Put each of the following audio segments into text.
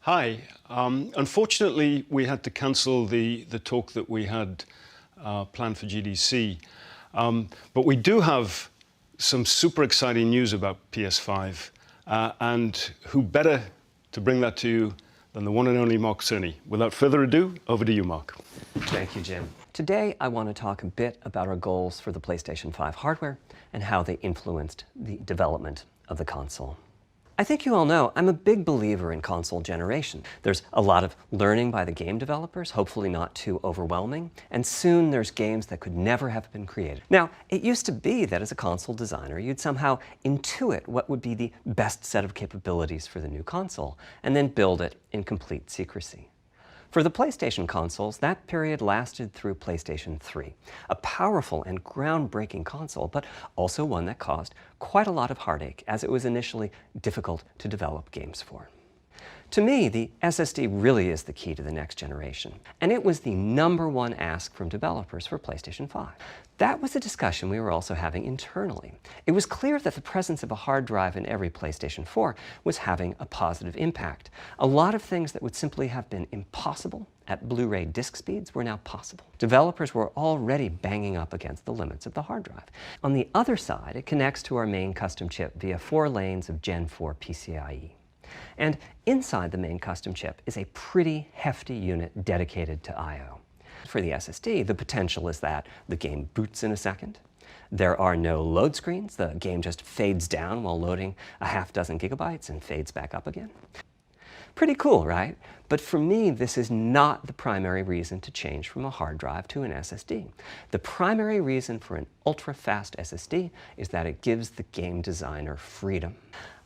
Hi. Unfortunately, we had to cancel the talk that we had planned for GDC. But we do have some super exciting news about PS5. And who better to bring that to you than the one and only Mark Cerny. Without further ado, over to you, Mark. Thank you, Jim. Today, I want to talk a bit about our goals for the PlayStation 5 hardware and how they influenced the development of the console. I think you all know I'm a big believer in console generation. There's a lot of learning by the game developers, hopefully not too overwhelming, and soon there's games that could never have been created. Now, it used to be that as a console designer, you'd somehow intuit what would be the best set of capabilities for the new console, and then build it in complete secrecy. For the PlayStation consoles, that period lasted through PlayStation 3, a powerful and groundbreaking console, but also one that caused quite a lot of heartache as it was initially difficult to develop games for. To me, the SSD really is the key to the next generation, and it was the #1 ask from developers for PlayStation 5. That was a discussion we were also having internally. It was clear that the presence of a hard drive in every PlayStation 4 was having a positive impact. A lot of things that would simply have been impossible at Blu-ray disc speeds were now possible. Developers were already banging up against the limits of the hard drive. On the other side, it connects to our main custom chip via 4 lanes of Gen 4 PCIe. And inside the main custom chip is a pretty hefty unit dedicated to I/O. For the SSD, the potential is that the game boots in a second. There are no load screens. The game just fades down while loading a half-dozen gigabytes and fades back up again. Pretty cool, right? But for me, this is not the primary reason to change from a hard drive to an SSD. The primary reason for an ultra-fast SSD is that it gives the game designer freedom.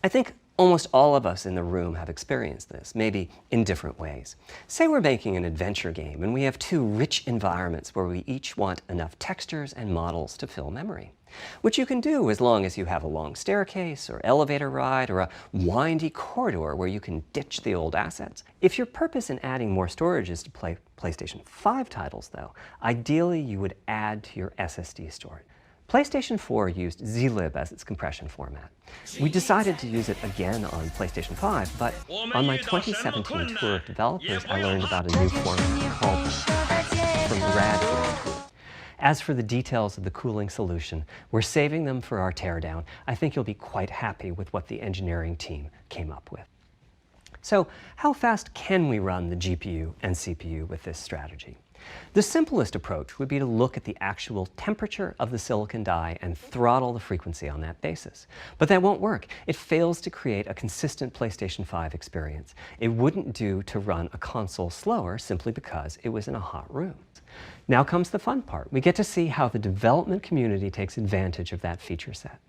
I think almost all of us in the room have experienced this, maybe in different ways. Say we're making an adventure game and we have 2 rich environments where we each want enough textures and models to fill memory, which you can do as long as you have a long staircase or elevator ride or a windy corridor where you can ditch the old assets. If your purpose in adding more storage is to play PlayStation 5 titles, though, ideally you would add to your SSD storage. PlayStation 4 used zlib as its compression format. We decided to use it again on PlayStation 5, but on my 2017 tour of developers, I learned about a new format called from rad. As for the details of the cooling solution, we're saving them for our teardown. I think you'll be quite happy with what the engineering team came up with. So, how fast can we run the GPU and CPU with this strategy? The simplest approach would be to look at the actual temperature of the silicon die and throttle the frequency on that basis. But that won't work. It fails to create a consistent PlayStation 5 experience. It wouldn't do to run a console slower simply because it was in a hot room. Now comes the fun part. We get to see how the development community takes advantage of that feature set.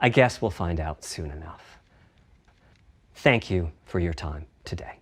I guess we'll find out soon enough. Thank you for your time today.